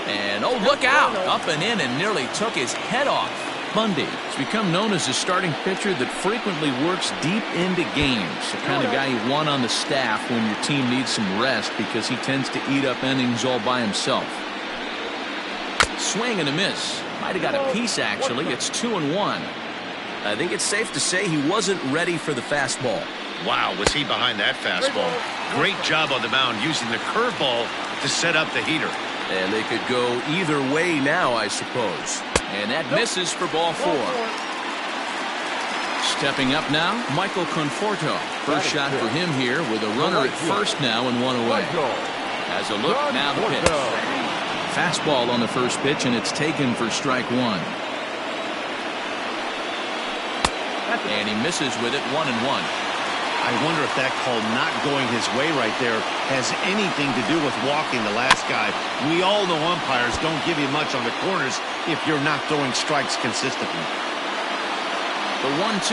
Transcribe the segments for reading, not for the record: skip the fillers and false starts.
And oh, look out! Up and in and nearly took his head off. Bundy has become known as a starting pitcher that frequently works deep into games. The kind of guy you want on the staff when your team needs some rest because he tends to eat up innings all by himself. Swing and a miss. Might have got a piece, actually. It's 2-1. I think it's safe to say he wasn't ready for the fastball. Wow, was he behind that fastball. Great job on the mound using the curveball to set up the heater. And they could go either way now, I suppose. And that misses for ball 4. Stepping up now, Michael Conforto. First shot for him here with a runner at first now and one away. As a look, now the pitch. Fastball on the first pitch, and it's taken for strike 1. And he misses with it, 1-1. I wonder if that call not going his way right there has anything to do with walking the last guy. We all know umpires don't give you much on the corners if you're not throwing strikes consistently. The 1-2.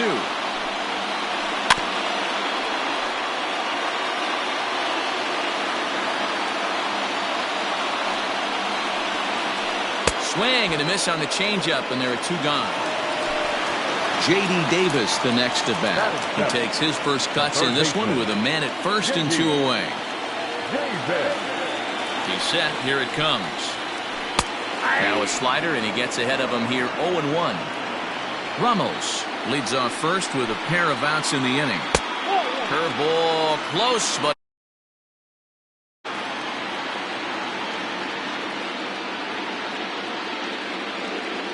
Swing and a miss on the changeup, and there are 2 gone. J.D. Davis the next at bat. He takes his first cuts in this one with a man at first and 2 away. He's set. Here it comes. Now a slider, and he gets ahead of him here, 0-1. Ramos leads off first with a pair of outs in the inning. Curveball close, but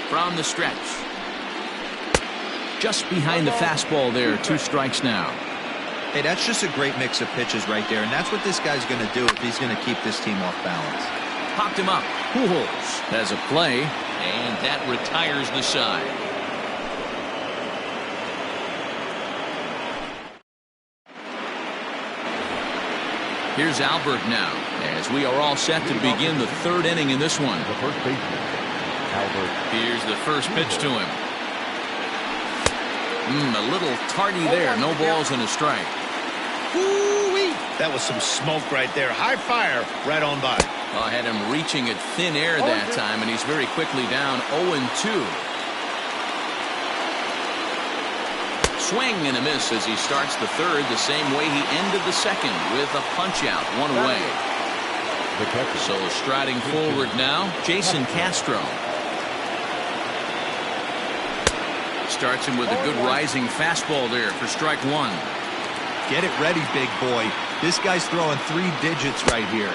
from the stretch. Just behind the fastball there. 2 strikes now. Hey, that's just a great mix of pitches right there, and that's what this guy's going to do if he's going to keep this team off balance. Popped him up. Pujols has a play, and that retires the side. Here's Albert now, as we are all set to begin the 3rd inning in this one. The first baseman, Albert. Here's the first pitch to him. A little tardy there. No balls and a strike. Woo-wee. That was some smoke right there. High fire right on by. I had him reaching at thin air that time, and he's very quickly down 0-2. Swing and a miss as he starts the 3rd the same way he ended the 2nd with a punch out, 1 away. So striding forward now, Jason Castro. Starts him with a good rising fastball there for strike 1. Get it ready, big boy. This guy's throwing 3 digits right here.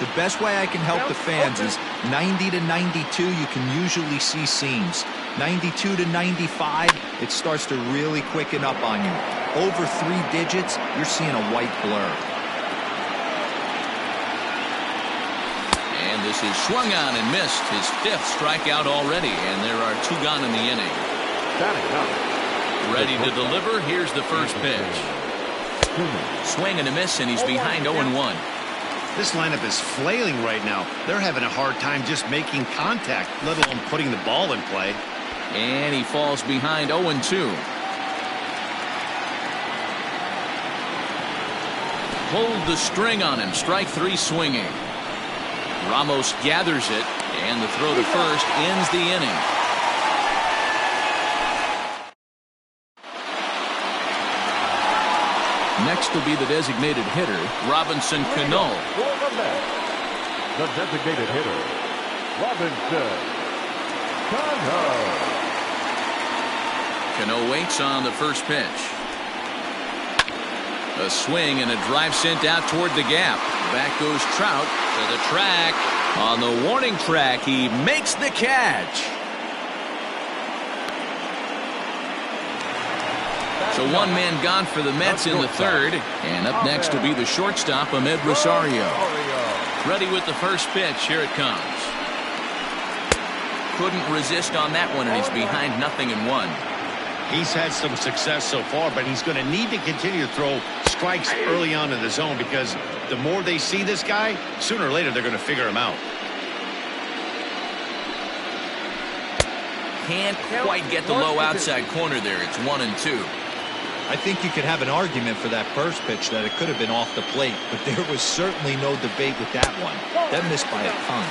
The best way I can help the fans is 90 to 92, you can usually see seams. 92 to 95, it starts to really quicken up on you. Over 3 digits, you're seeing a white blur. And this is swung on and missed. His 5th strikeout already, and there are 2 gone in the inning. Ready to deliver. Here's the first pitch. Swing and a miss, and he's behind 0-1. This lineup is flailing right now. They're having a hard time just making contact, let alone putting the ball in play. And he falls behind 0-2. Hold the string on him. Strike 3 swinging. Ramos gathers it, and the throw to first ends the inning. Next will be the designated hitter, Robinson Cano. The designated hitter, Robinson Cano. Cano waits on the first pitch. A swing and a drive sent out toward the gap. Back goes Trout to the track. On the warning track, he makes the catch. So 1 man gone for the Mets in the 3rd. And up next will be the shortstop, Amed Rosario. Ready with the first pitch. Here it comes. Couldn't resist on that one, and he's behind 0-1. He's had some success so far, but he's going to need to continue to throw strikes early on in the zone because the more they see this guy, sooner or later they're going to figure him out. Can't quite get the low outside corner there. It's 1-2. I think you could have an argument for that first pitch that it could have been off the plate, but there was certainly no debate with that one. That missed by a ton.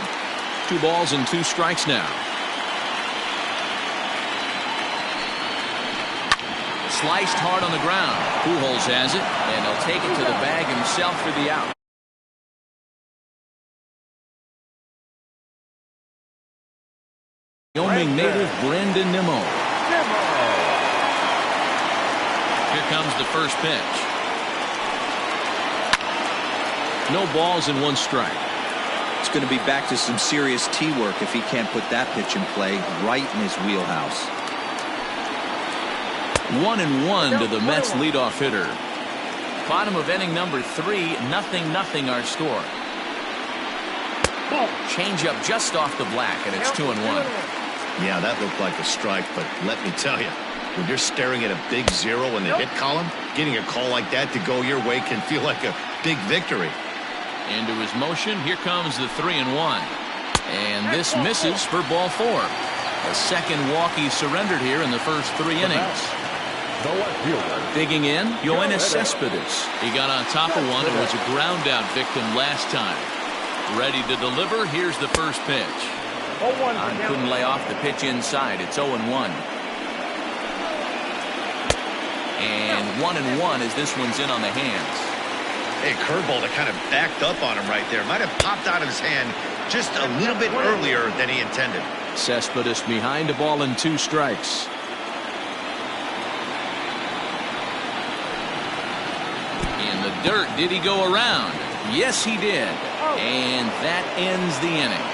2 balls and 2 strikes now. Sliced hard on the ground. Pujols has it, and he'll take it to the bag himself for the out. Wyoming native Brandon Nimmo. Here comes the first pitch. No balls and 1 strike. It's going to be back to some serious tee work if he can't put that pitch in play right in his wheelhouse. 1-1 to the Mets leadoff hitter. Bottom of inning number 3, 0-0 our score. Change up just off the black, and it's 2-1. Yeah, that looked like a strike, but let me tell you, when you're staring at a big 0 in the hit column, getting a call like that to go your way can feel like a big victory. Into his motion, here comes the 3-1. And this misses for ball 4. A second walk he surrendered here in the first 3 innings. Digging in, Yoenis Cespedes. He got on top of one and was a ground out victim last time. Ready to deliver. Here's the first pitch. Couldn't lay off the pitch inside. It's 0-1. And 1-1 as this one's in on the hands. Hey, curveball that kind of backed up on him right there. Might have popped out of his hand just a little bit earlier than he intended. Cespedes behind a ball and 2 strikes. In the dirt, did he go around? Yes, he did. And that ends the inning.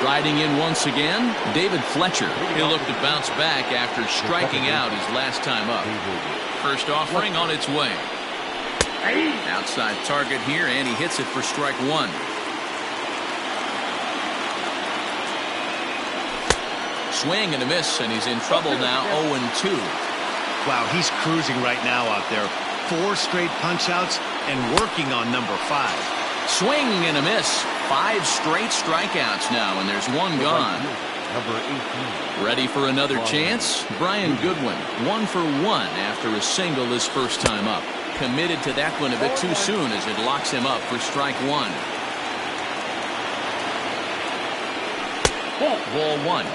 Riding in once again, David Fletcher. He'll look to bounce back after striking out his last time up. First offering on its way. Outside target here, and he hits it for strike 1. Swing and a miss, and he's in trouble now. 0-2. Wow, he's cruising right now out there. 4 straight punch-outs and working on number 5. Swing and a miss. 5 straight strikeouts now, and there's 1 gone. Ready for another chance? Brian Goodwin, 1 for 1 after a single his first time up. Committed to that one a bit too soon as it locks him up for strike 1. Ball 1.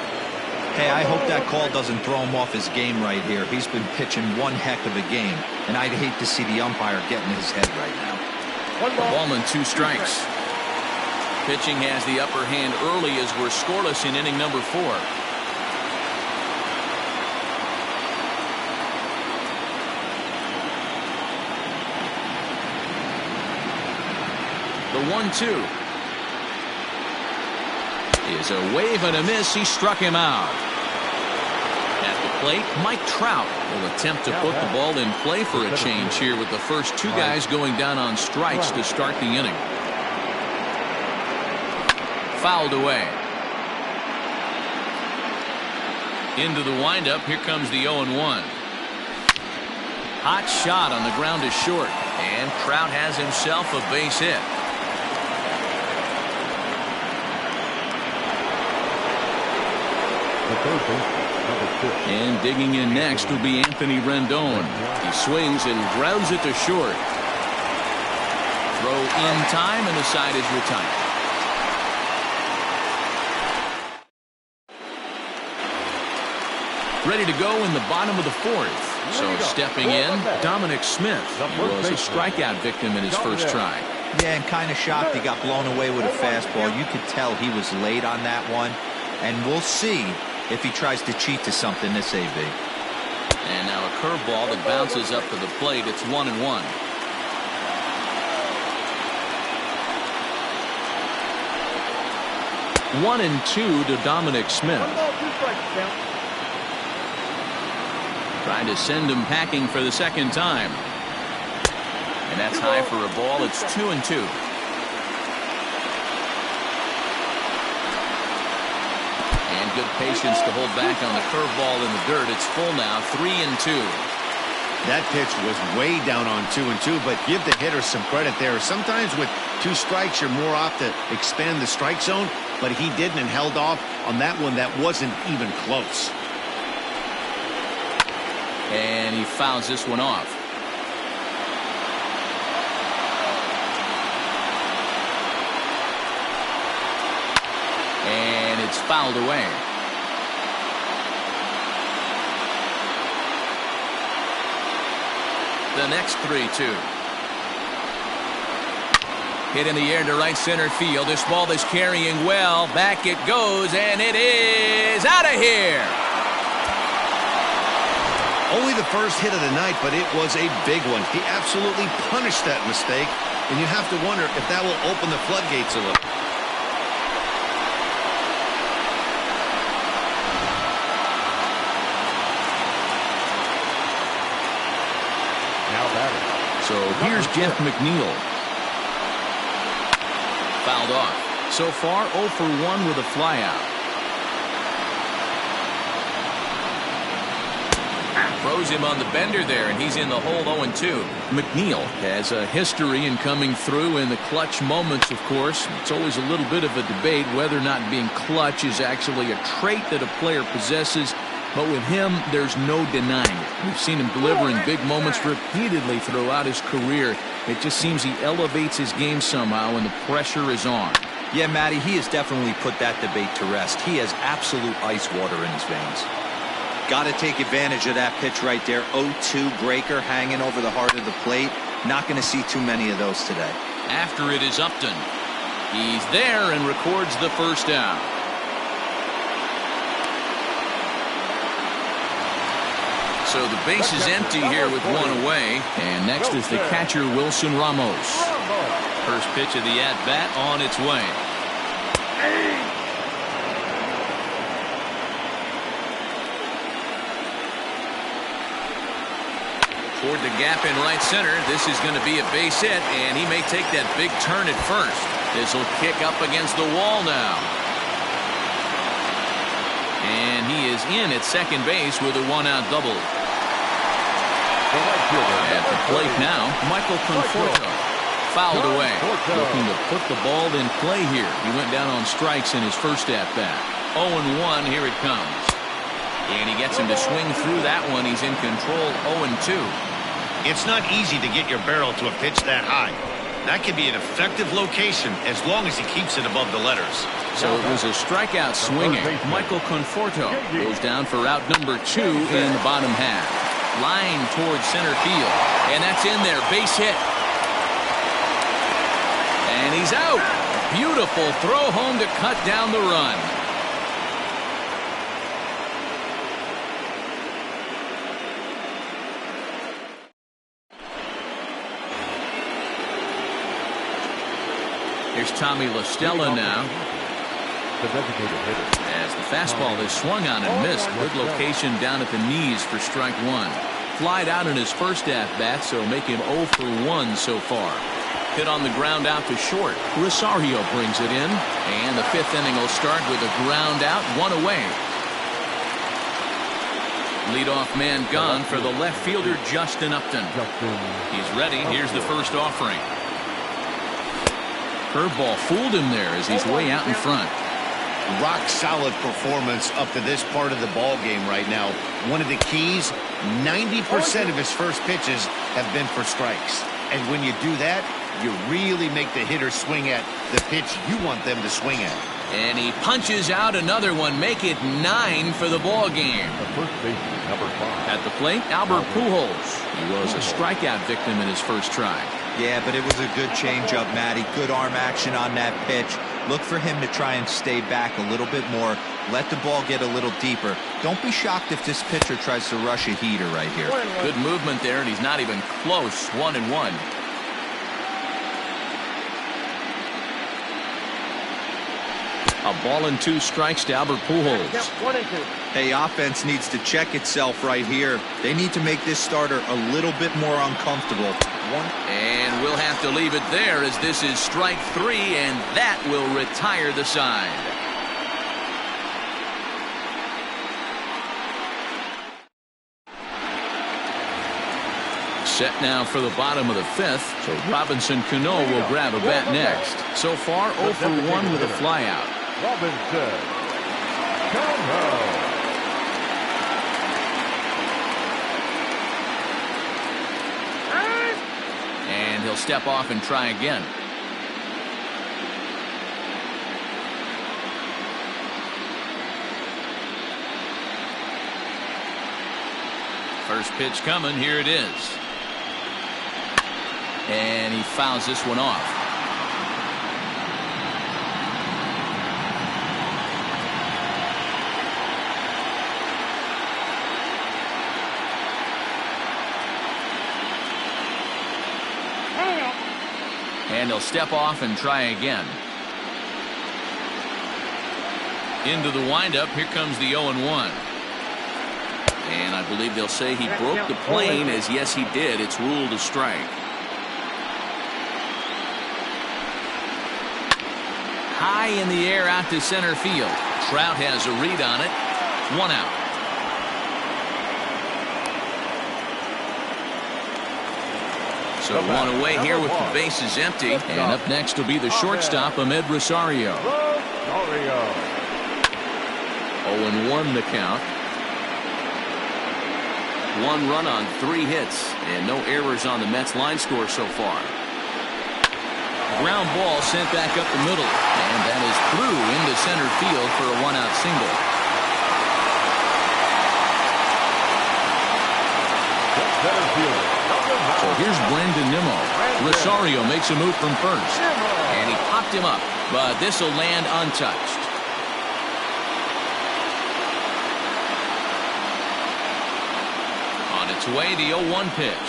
Hey, I hope that call doesn't throw him off his game right here. He's been pitching one heck of a game, and I'd hate to see the umpire get in his head right now. Ball and 2 strikes. Pitching has the upper hand early as we're scoreless in inning number 4. The 1-2 is a wave and a miss. He struck him out. At the plate, Mike Trout will attempt to put the ball in play for a change here with the first 2 guys going down on strikes to start the inning. Fouled away. Into the windup. Here comes the 0-1. Hot shot on the ground is short, and Trout has himself a base hit. And digging in next will be Anthony Rendon. He swings and grounds it to short. Throw in time, and the side is retired. Ready to go in the bottom of the 4th. So stepping in, Dominic Smith. He was a strikeout victim in his first try. Yeah, and kind of shocked he got blown away with a fastball. You could tell he was late on that one. And we'll see if he tries to cheat to something this AB. And now a curveball that bounces up to the plate. It's 1-1. 1-2 to Dominic Smith. Trying to send him packing for the second time. And that's high for a ball. It's 2-2. And good patience to hold back on the curveball in the dirt. It's full now. 3-2. That pitch was way down on 2-2, but give the hitter some credit there. Sometimes with 2 strikes, you're more apt to expand the strike zone, but he didn't and held off on that one that wasn't even close. And he fouls this one off. And it's fouled away. The next 3-2. Hit in the air to right center field. This ball is carrying well. Back it goes, and it is out of here. Only the first hit of the night, but it was a big one. He absolutely punished that mistake, and you have to wonder if that will open the floodgates a little. So here's Jeff McNeil. Fouled off. So far 0 for 1 with a flyout. Throws him on the bender there, and he's in the hole 0-2. McNeil has a history in coming through in the clutch moments, of course. It's always a little bit of a debate whether or not being clutch is actually a trait that a player possesses. But with him, there's no denying it. We've seen him delivering big moments repeatedly throughout his career. It just seems he elevates his game somehow when the pressure is on. Yeah, Matty, he has definitely put that debate to rest. He has absolute ice water in his veins. Got to take advantage of that pitch right there. 0-2 breaker hanging over the heart of the plate. Not going to see too many of those today. After it is Upton. He's there and records the first out. So the base is empty here with one away. And next is the catcher, Wilson Ramos. First pitch of the at-bat on its way. Toward the gap in right center. This is going to be a base hit, and he may take that big turn at first. This will kick up against the wall now. And he is in at second base with a one-out double. At the plate now, Michael Conforto. Fouled away. Looking to put the ball in play here. He went down on strikes in his first at-bat. 0-1, here it comes. And he gets him to swing through that one. He's in control, 0-2. It's not easy to get your barrel to a pitch that high. That can be an effective location as long as he keeps it above the letters. So it was a strikeout swinging. Michael Conforto goes down for out number 2 in the bottom half. Line towards center field. And that's in there. Base hit. And he's out. Beautiful throw home to cut down the run. Here's Tommy La Stella now. The designated hitter. As the fastball is swung on and missed. Good location down at the knees for strike 1. Flied out in his first at-bat, so make him 0 for 1 so far. Hit on the ground out to short. Rosario brings it in. And the 5th inning will start with a ground out, 1 away. Leadoff man gone for the left fielder, Justin Upton. He's ready. Here's the first offering. Curveball fooled him there as he's way out in front. Rock solid performance up to this part of the ball game right now. One of the keys, 90% of his first pitches have been for strikes. And when you do that, you really make the hitter swing at the pitch you want them to swing at. And he punches out another one. Make it 9 for the ball game. The first baseman, number 5. At the plate, Albert Pujols. He was a strikeout victim in his first try. Yeah, but it was a good changeup, Matty. Good arm action on that pitch. Look for him to try and stay back a little bit more. Let the ball get a little deeper. Don't be shocked if this pitcher tries to rush a heater right here. Good movement there, and he's not even close. 1-1. A ball and 2 strikes to Albert Pujols. Hey, offense needs to check itself right here. They need to make this starter a little bit more uncomfortable. And we'll have to leave it there as this is strike 3, and that will retire the side. Set now for the bottom of the 5th, so Robinson Cano will grab a bat next. So far 0 for 1 with a flyout. Robinson Cano. he'll step off and try again. First pitch coming. Here it is. And he fouls this one off. And he'll step off and try again. Into the windup. Here comes the 0-1. And I believe they'll say he broke the plane, as yes he did. It's ruled a strike. High in the air out to center field. Trout has a read on it. 1 out. So 1 away here with the bases empty. And up next will be the shortstop, Amed Rosario. 0-1 the count. 1 run on 3 hits, and no errors on the Mets line score so far. Ground ball sent back up the middle, and that is through into center field for a 1-out single. So here's Brandon Nimmo. Rosario makes a move from first, and he popped him up, but this will land untouched. On its way, the 0-1 pitch.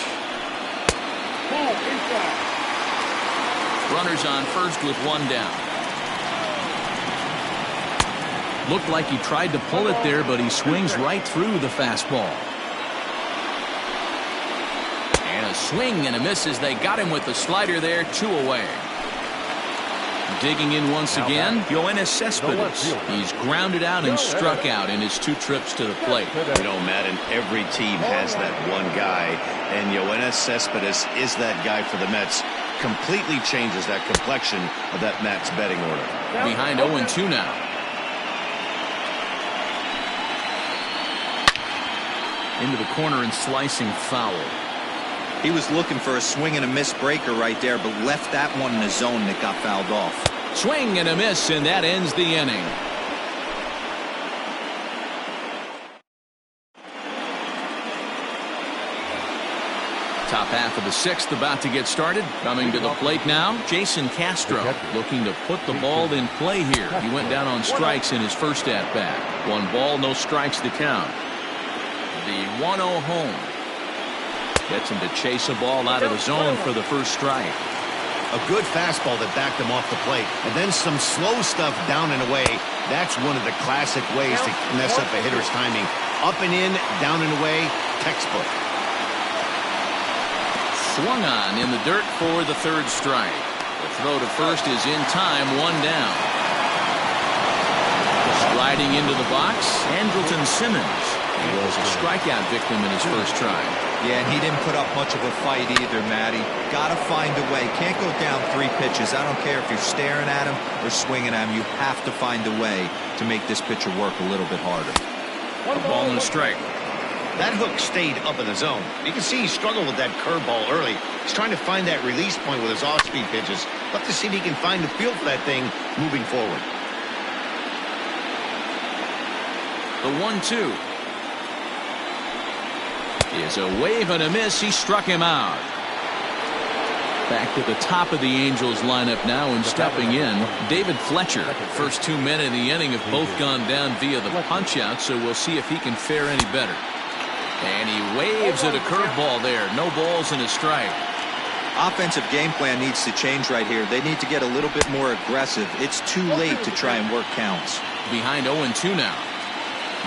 Runners on first with 1 down. Looked like he tried to pull it there, but he swings right through the fastball. And a swing and a miss as they got him with the slider there. 2 away. Digging in once again, Yoenis Cespedes. He's grounded out and struck out in his 2 trips to the plate. You know, Madden, every team has that one guy, and Yoenis Cespedes is that guy for the Mets. Completely changes that complexion of that Mets betting order. Behind 0-2 now. Into the corner and slicing foul. He was looking for a swing and a miss breaker right there, but left that one in the zone that got fouled off. Swing and a miss, and that ends the inning. Top half of the 6th about to get started. Coming to the plate now, Jason Castro looking to put the ball in play here. He went down on strikes in his first at-bat. 1 ball, no strikes to count. The 1-0 home. Gets him to chase a ball out of the zone for the first strike. A good fastball that backed him off the plate, and then some slow stuff down and away. That's one of the classic ways to mess up a hitter's timing. Up and in, down and away, textbook. Swung on in the dirt for the 3rd strike. The throw to first is in time, 1 down. Striding into the box, Andrelton Simmons. He was a strikeout victim in his first try. Yeah, and he didn't put up much of a fight either, Matty. Got to find a way. Can't go down 3 pitches. I don't care if you're staring at him or swinging at him. You have to find a way to make this pitcher work a little bit harder. A ball and a strike. That hook stayed up in the zone. You can see he struggled with that curveball early. He's trying to find that release point with his off-speed pitches. Love to see if he can find the feel for that thing moving forward. The 1-2. Is a wave and a miss. He struck him out. Back to the top of the Angels lineup now, and stepping in, David Fletcher. First 2 men in the inning have both gone down via the punch-out, so we'll see if he can fare any better. And he waves at a curveball there. No balls and a strike. Offensive game plan needs to change right here. They need to get a little bit more aggressive. It's too late to try and work counts. Behind 0-2 now.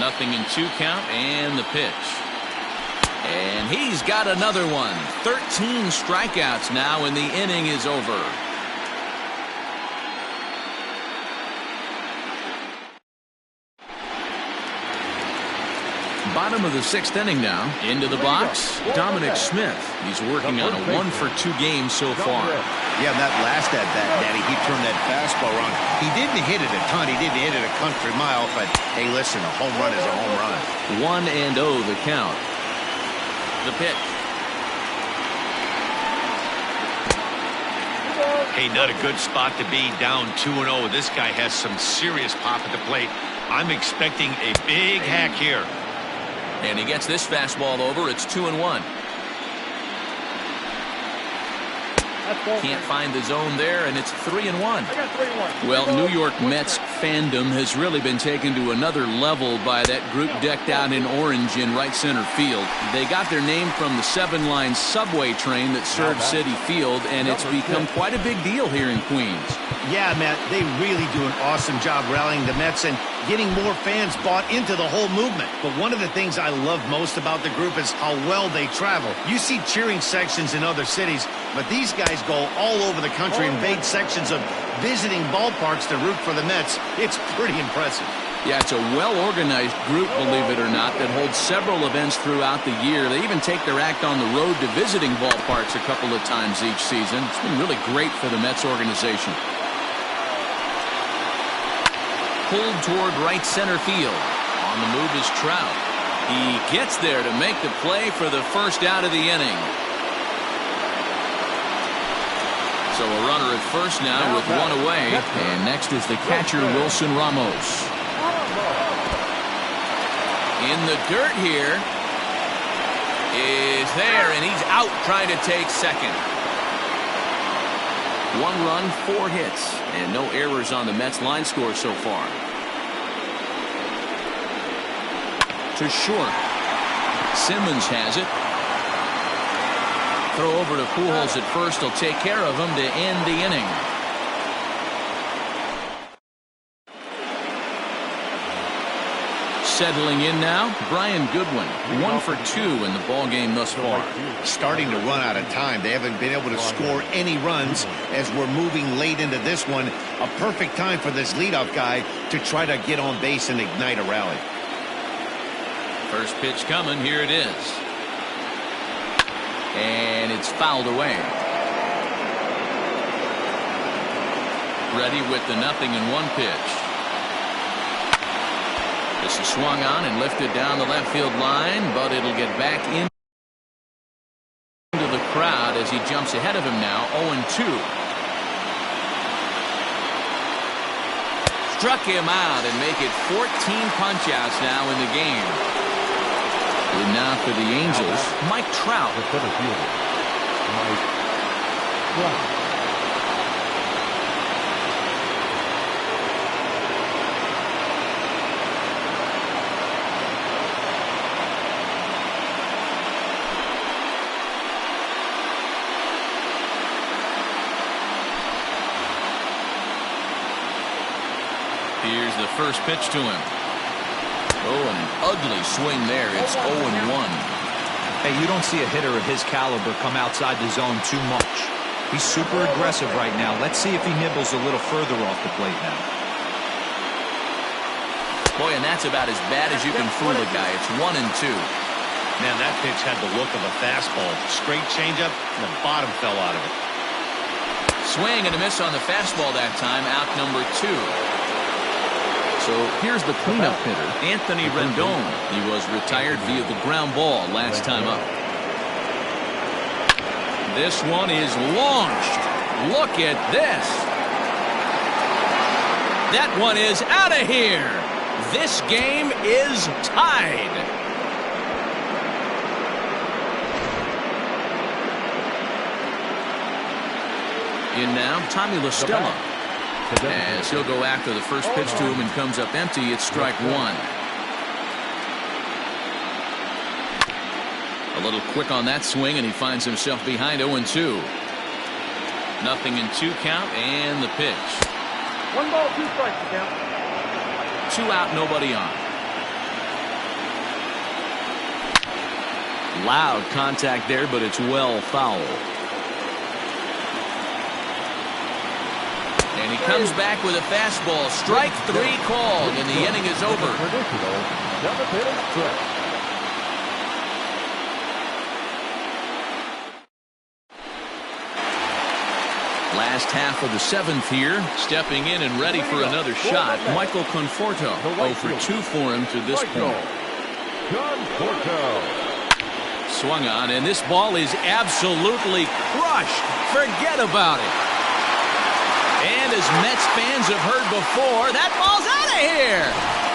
0-2 count, and the pitch. And he's got another one. 13 strikeouts now, and the inning is over. Bottom of the 6th inning now. Into the box, Dominic Smith. He's working on a 1-for-2 game so far. Yeah, that last at-bat, Daddy, he turned that fastball around. He didn't hit it a ton. He didn't hit it a country mile, but hey, listen, a home run is a home run. 1-0 the count. The pitch. Hey, not a good spot to be, down 2-0. This guy has some serious pop at the plate. I'm expecting a big hack here. And he gets this fastball over. It's 2-1. Can't find the zone there, and it's 3-1. Well, New York Mets fandom has really been taken to another level by that group decked out in orange in right center field. They got their name from the 7-line subway train that served Citi Field, and it's become quite a big deal here in Queens. Yeah, Matt, they really do an awesome job rallying the Mets and getting more fans bought into the whole movement. But one of the things I love most about the group is how well they travel. You see cheering sections in other cities, but these guys go all over the country, invade sections of visiting ballparks to root for the Mets. It's pretty impressive. Yeah, it's a well-organized group, believe it or not, that holds several events throughout the year. They even take their act on the road to visiting ballparks a couple of times each season. It's been really great for the Mets organization. Pulled toward right center field. On the move is Trout. He gets there to make the play for the first out of the inning. So a runner at first now with one away. And next is the catcher, Wilson Ramos. In the dirt here is there, and he's out trying to take second. 1 run, 4 hits, and no errors on the Mets line score so far. To short. Simmons has it. Throw over to Pujols at first. He'll take care of him to end the inning. Settling in now, Brian Goodwin. 1 for 2 in the ballgame thus far. Starting to run out of time. They haven't been able to score any runs as we're moving late into this one. A perfect time for this leadoff guy to try to get on base and ignite a rally. First pitch coming. Here it is. And it's fouled away. Ready with the 0-1 pitch. This is swung on and lifted down the left field line, but it'll get back into the crowd as he jumps ahead of him now. 0-2. Struck him out and make it 14 punch-outs now in the game. And now for the Angels, Mike Trout. The center fielder, Mike Trout. Here's the first pitch to him. Oh, an ugly swing there. It's 0-1. Hey, you don't see a hitter of his caliber come outside the zone too much. He's super aggressive right now. Let's see if he nibbles a little further off the plate now. Boy, and that's about as bad as you can fool a guy. It's 1-2. Man, that pitch had the look of a fastball. Straight changeup, and the bottom fell out of it. Swing and a miss on the fastball that time. Out number 2. So here's the cleanup hitter, Anthony Rendon. He was retired via the ground ball last time up. This one is launched. Look at this. That one is out of here. This game is tied. In now, Tommy La Stella. As he'll go after the first pitch to him and comes up empty, it's strike 1. A little quick on that swing, and he finds himself behind 0-2. 0-2 count, and the pitch. 1 ball, 2 strikes count. 2 out, nobody on. Loud contact there, but it's well foul. And he comes back with a fastball. Strike 3 called, and the inning is over. Last half of the 7th here. Stepping in and ready for another shot, Michael Conforto. 0 for 2 for him to this point. Swung on, and this ball is absolutely crushed. Forget about it. And as Mets fans have heard before, that ball's out of here.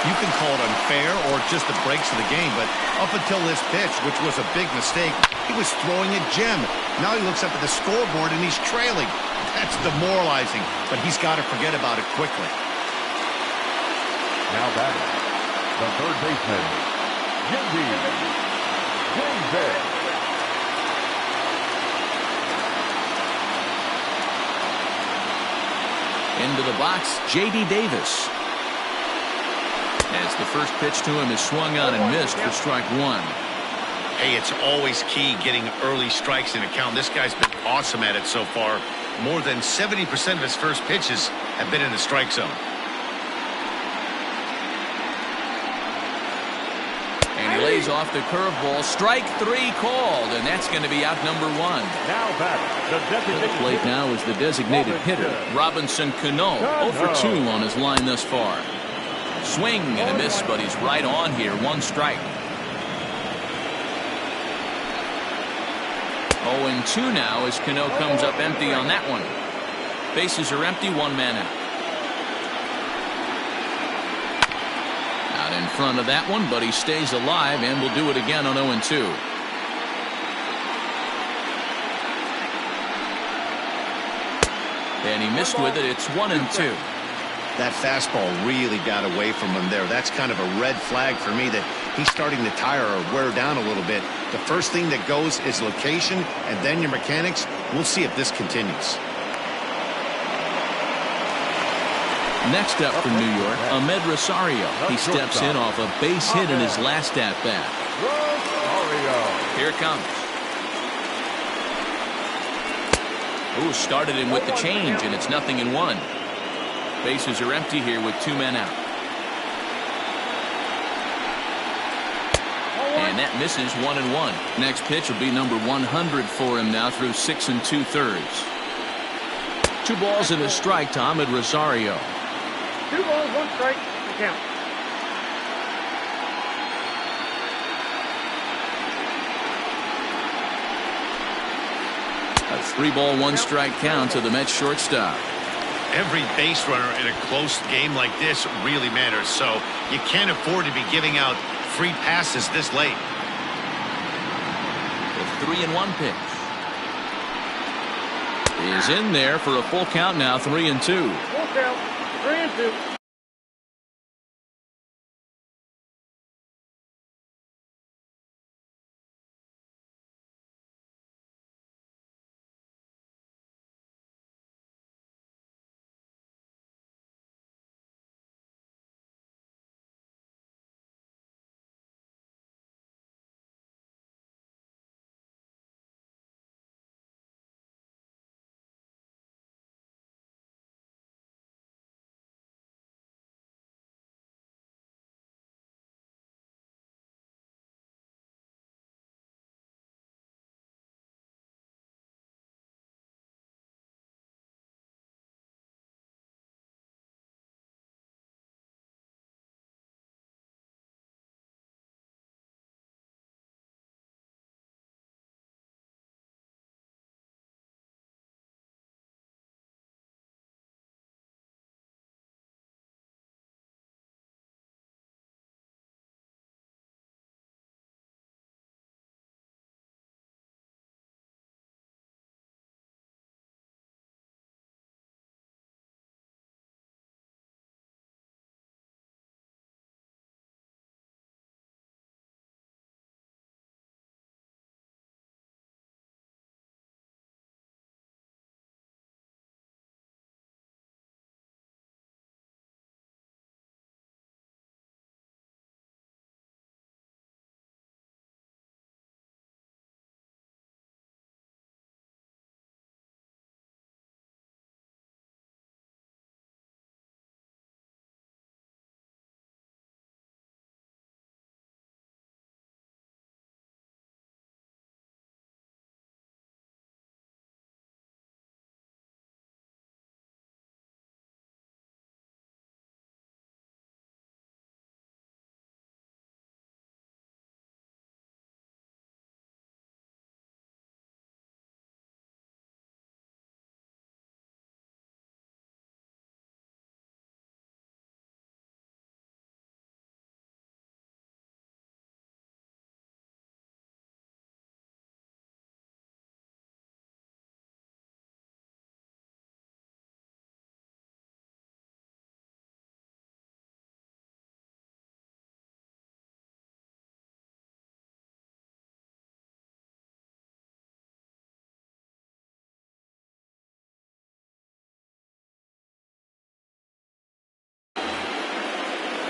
You can call it unfair or just the breaks of the game, but up until this pitch, which was a big mistake, he was throwing a gem. Now he looks up at the scoreboard and he's trailing. That's demoralizing, but he's got to forget about it quickly. Now batting, the third baseman, Yendy Davis. Into the box, J.D. Davis. As the first pitch to him is swung on and missed for strike one. Hey, it's always key getting early strikes in a count. This guy's been awesome at it so far. More than 70% of his first pitches have been in the strike zone. And he lays off the curveball. Strike three called, and that's going to be out number one. Now batting, the designated Plate now is the designated hitter, Robinson Cano, 0 for 2 on his line thus far. Swing and a miss, but he's right on here. One strike. 0-2 now as Cano comes up empty on that one. Bases are empty, one man out. Out in front of that one, but he stays alive and will do it again on 0-2. And he missed with it. It's 1-2. That fastball really got away from him there. That's kind of a red flag for me that he's starting to tire or wear down a little bit. The first thing that goes is location and then your mechanics. We'll see if this continues. Next up for New York, Ahmed Rosario. He steps in off a base hit in his last at-bat. Here it comes. Ooh, started him with the change, and it's 0-1. Bases are empty here with two men out. And that misses 1-1. Next pitch will be number 100 for him now through 6 2/3. 2 balls and a strike to Ahmed Rosario. 2 balls, 1 strike, to count. A 3-ball, 1 strike count to the Mets shortstop. Every base runner in a close game like this really matters, so you can't afford to be giving out free passes this late. The 3-1 pitch is in there for a full count now, 3-2. Full count, 3-2.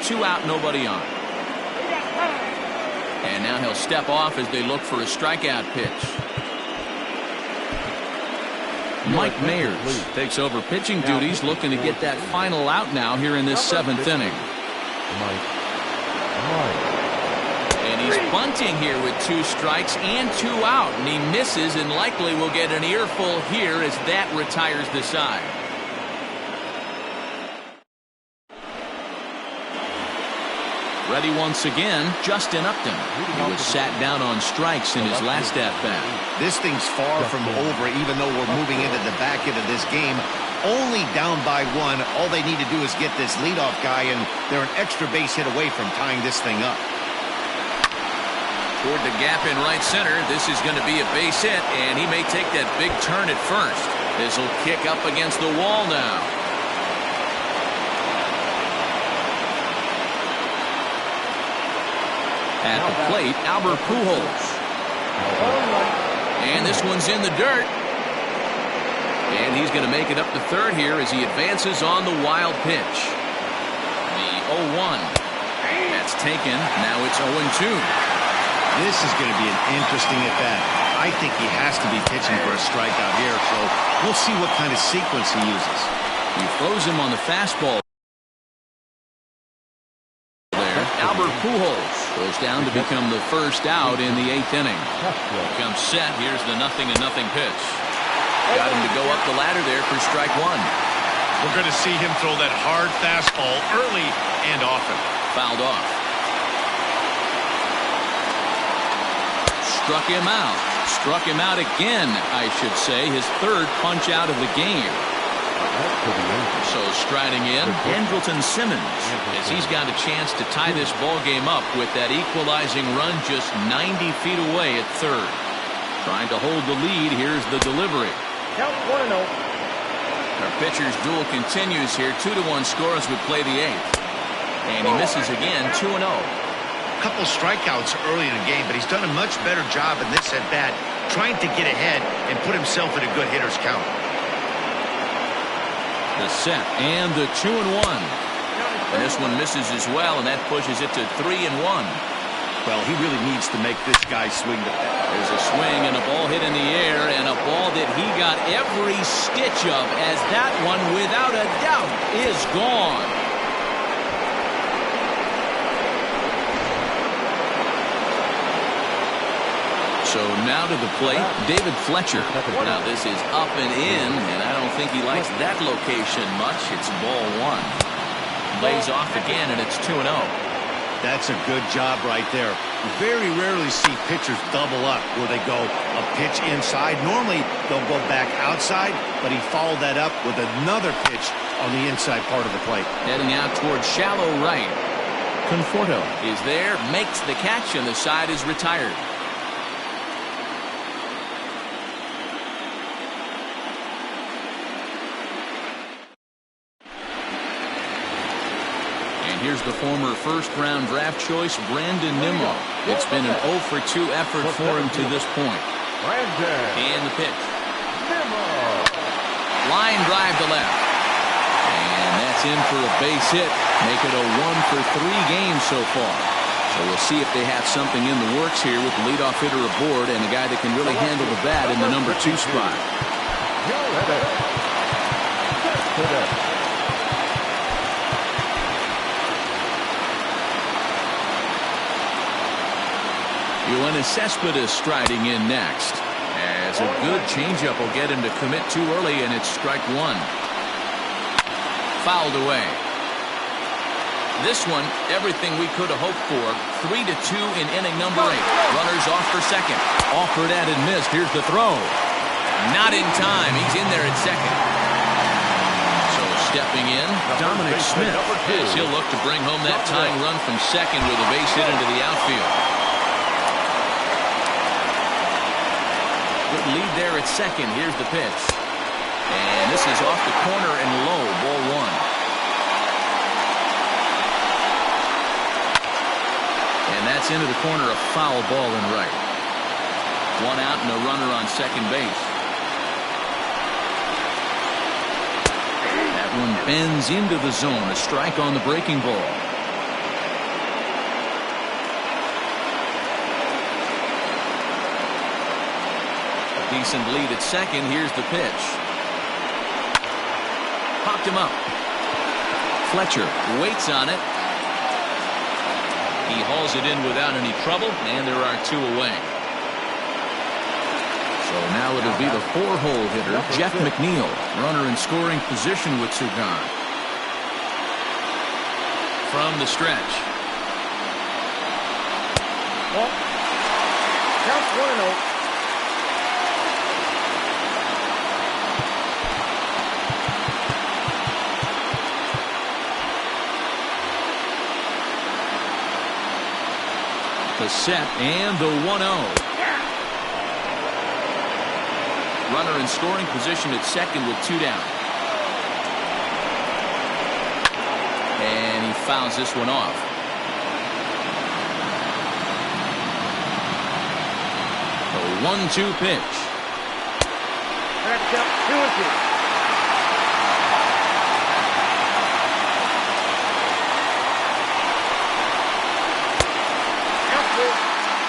2 out, nobody on. And now he'll step off as they look for a strikeout pitch. Mike Mayers takes over pitching duties, looking to get that final out now here in this 7th inning. And he's bunting here with 2 strikes and 2 out, and he misses and likely will get an earful here as that retires the side. Ready once again, Justin Upton. He was sat down on strikes in his last at-bat. This thing's far from over, even though we're moving into the back end of this game. Only down by 1. All they need to do is get this leadoff guy, and they're an extra base hit away from tying this thing up. Toward the gap in right center, this is going to be a base hit, and he may take that big turn at first. This will kick up against the wall now. At the plate, Albert Pujols. And this one's in the dirt. And he's going to make it up to third here as he advances on the wild pitch. The 0-1. That's taken. Now it's 0-2. This is going to be an interesting at-bat. I think he has to be pitching for a strikeout here, so we'll see what kind of sequence he uses. He throws him on the fastball. Albert Pujols goes down to become the first out in the 8th inning. Comes set. Here's the 0-0 pitch. Got him to go up the ladder there for strike 1. We're going to see him throw that hard fastball early and often. Fouled off. Struck him out. Struck him out again, I should say. His 3rd punch out of the game. So striding in, Andrelton Simmons, as he's got a chance to tie this ball game up with that equalizing run just 90 feet away at 3rd. Trying to hold the lead. Here's the delivery. Count 1-0. Our pitcher's duel continues here. 2-1 score as we play the 8th. And he misses again, 2-0. Couple strikeouts early in the game, but he's done a much better job in this at-bat trying to get ahead and put himself in a good hitter's count. The set and the 2-1. And this one misses as well, and that pushes it to 3-1. Well, he really needs to make this guy swing the bat. There's a swing and a ball hit in the air, and a ball that he got every stitch of, as that one, without a doubt, is gone. So now to the plate, David Fletcher. Now this is up and in, and I don't think he likes that location much. It's ball 1. Lays off again, and it's 2-0. That's a good job right there. Very rarely see pitchers double up where they go a pitch inside. Normally they'll go back outside, but he followed that up with another pitch on the inside part of the plate. Heading out towards shallow right. Conforto is there, makes the catch, and the side is retired. Here's the former first-round draft choice, Brandon Nimmo. It's been an 0-for-2 effort for him to this point. And the pitch. Line drive to left. And that's in for a base hit. Make it a 1-for-3 game so far. So we'll see if they have something in the works here with the leadoff hitter aboard and a guy that can really handle the bat in the number 2 spot. Yoenis Cespedes striding in next. As a good changeup will get him to commit too early, and it's strike 1. Fouled away. This one, everything we could have hoped for. 3-2 in inning number 8. Runners off for second. Offered at and missed. Here's the throw. Not in time. He's in there at second. So stepping in, Dominic Smith. As he'll look to bring home that tying run from second with a base hit into the outfield. Good lead there at second. Here's the pitch. And this is off the corner and low. Ball 1. And that's into the corner. A foul ball in right. 1 out and a runner on second base. That one bends into the zone. A strike on the breaking ball. Decent lead at second. Here's the pitch. Popped him up. Fletcher waits on it. He hauls it in without any trouble, and there are 2 away. So now it'll be the 4-hole hitter, Jeff McNeil, runner in scoring position with Sugan. From the stretch. Well, counts 1-0. The set and the 1-0. Runner in scoring position at second with 2 down. And he fouls this one off. The 1-2 pitch. That's up 2-2.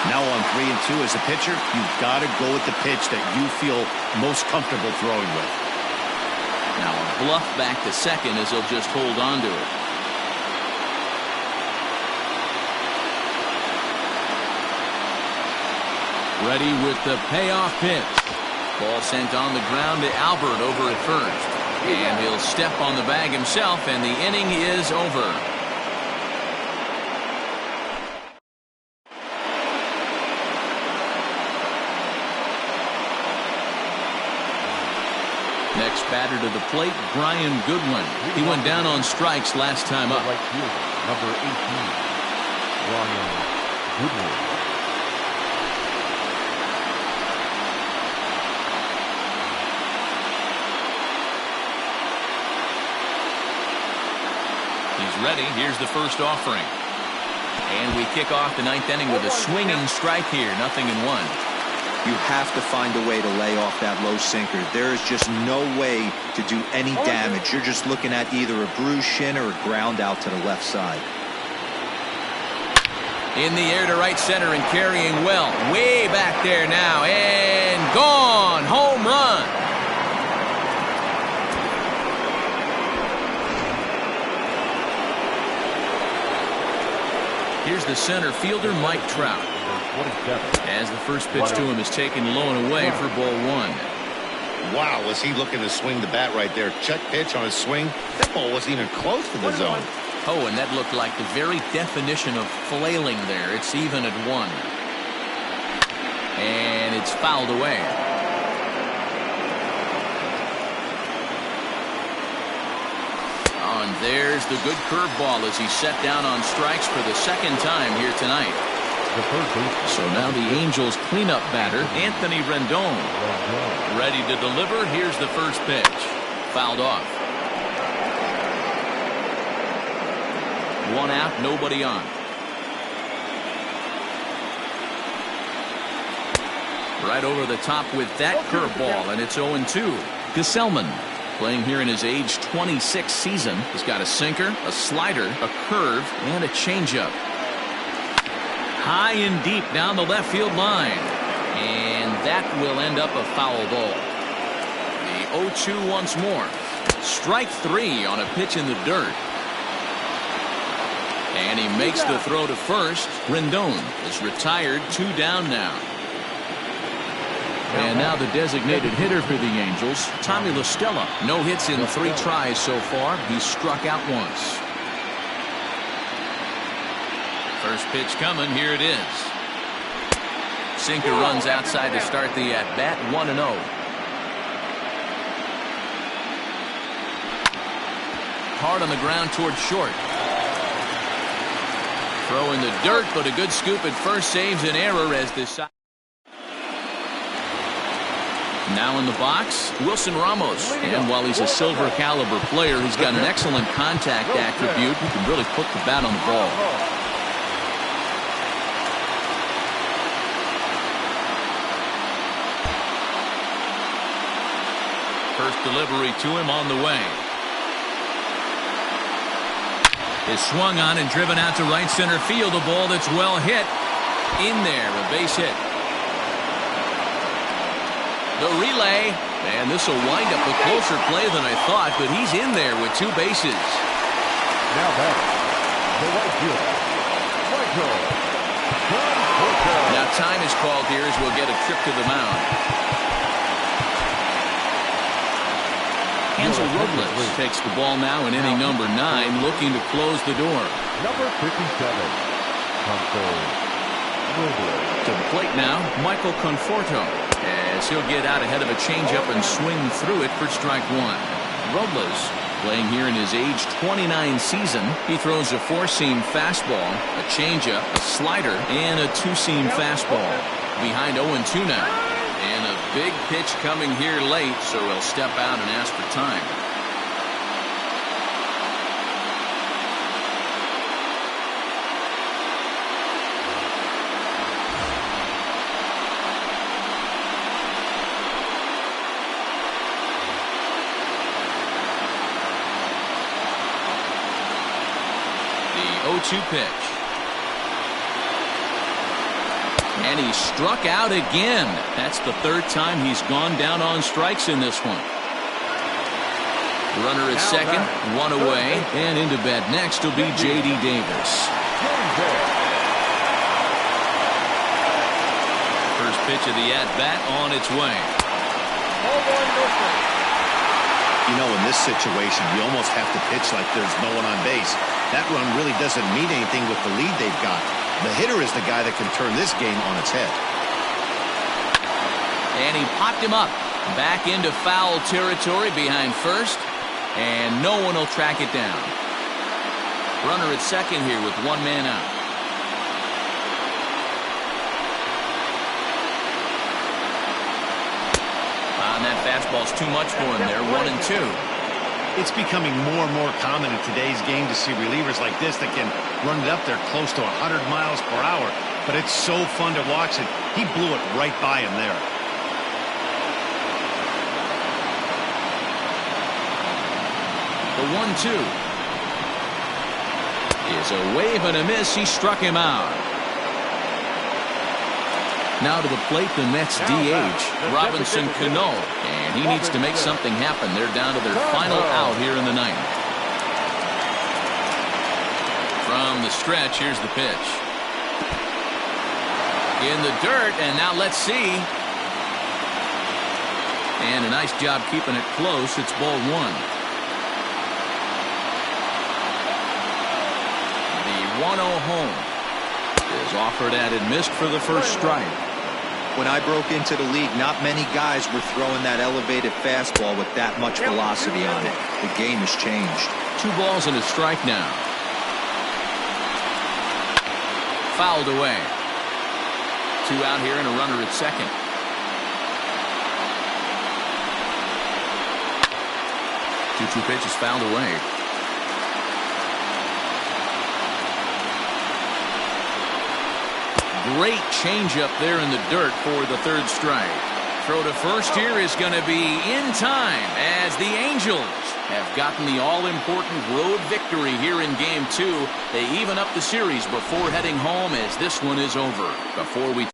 Now on 3-2 as a pitcher, you've got to go with the pitch that you feel most comfortable throwing with. Now a bluff back to second as he'll just hold on to it. Ready with the payoff pitch. Ball sent on the ground to Albert over at first. And he'll step on the bag himself, and the inning is over. Next batter to the plate, Brian Goodwin. He went down on strikes last time up. Right fielder, number 18, Brian Goodwin. He's ready. Here's the first offering. And we kick off the 9th inning with a swinging strike here. 0-1. You have to find a way to lay off that low sinker. There is just no way to do any damage. You're just looking at either a bruised shin or a ground out to the left side. In the air to right center and carrying well. Way back there now. And gone. Home run. Here's the center fielder, Mike Trout. As the first pitch to him is taken low and away for ball 1. Wow, was he looking to swing the bat right there. Check pitch on his swing. That ball wasn't even close to the zone. Oh, and that looked like the very definition of flailing there. It's even at 1. And it's fouled away. And there's the good curveball as he's set down on strikes for the 2nd time here tonight. So now the Angels cleanup batter, Anthony Rendon. Ready to deliver. Here's the first pitch. Fouled off. 1 out, nobody on. Right over the top with that curveball, and it's 0-2. Gesellman, playing here in his age 26 season, has got a sinker, a slider, a curve, and a changeup. High and deep down the left field line. And that will end up a foul ball. The 0-2 once more. Strike 3 on a pitch in the dirt. And he makes the throw to first. Rendon is retired. 2 down now. And now the designated hitter for the Angels, Tommy La Stella. No hits in 3 tries so far. He's struck out once. First pitch coming. Here it is. Sinker runs outside to start the at-bat. 1-0. Hard on the ground towards short. Throw in the dirt, but a good scoop at first saves an error as this. Now in the box, Wilson Ramos. And while he's a silver caliber player, he's got an excellent contact attribute. He can really put the bat on the ball. First delivery to him on the way. Is swung on and driven out to right center field. A ball that's well hit. In there, a base hit. The relay, and this will wind up a closer play than I thought, but he's in there with 2 bases. Now back, the right fielder, Michael Conforto. Now time is called here as we'll get a trip to the mound. Hansel Robles takes the ball now in inning number 9, looking to close the door. Number 57, Hansel Robles. To the plate now, Michael Conforto, as he'll get out ahead of a changeup and swing through it for strike 1. Robles, playing here in his age 29 season, he throws a 4-seam fastball, a changeup, a slider, and a 2-seam fastball. Behind 0-2 now. And a big pitch coming here late, so he'll step out and ask for time. The 0-2 pitch. And he struck out again. That's the 3rd time he's gone down on strikes in this one. Runner at second, 1 away, and into bat next will be J.D. Davis. First pitch of the at-bat on its way. You know, in this situation, you almost have to pitch like there's no one on base. That run really doesn't mean anything with the lead they've got. The hitter is the guy that can turn this game on its head. And he popped him up. Back into foul territory behind first. And no one will track it down. Runner at second here with 1 man out. And that fastball's too much for him there. 1-2. It's becoming more and more common in today's game to see relievers like this that can run it up there close to 100 miles per hour. But it's so fun to watch it. He blew it right by him there. The 1-2 is a wave and a miss. He struck him out. Now to the plate, the Mets DH, Robinson Cano. And he needs to make something happen. They're down to their final out here in the 9th. From the stretch, here's the pitch. In the dirt, and now let's see. And a nice job keeping it close. It's ball 1. The 1-0 home is offered at and missed for the first strike. When I broke into the league, not many guys were throwing that elevated fastball with that much velocity on it. The game has changed. 2 balls and a strike now. Fouled away. 2 out here and a runner at second. Two pitches fouled away. Great changeup there in the dirt for the 3rd strike. Throw to first here is going to be in time as the Angels have gotten the all-important road victory here in Game 2. They even up the series before heading home as this one is over. Before we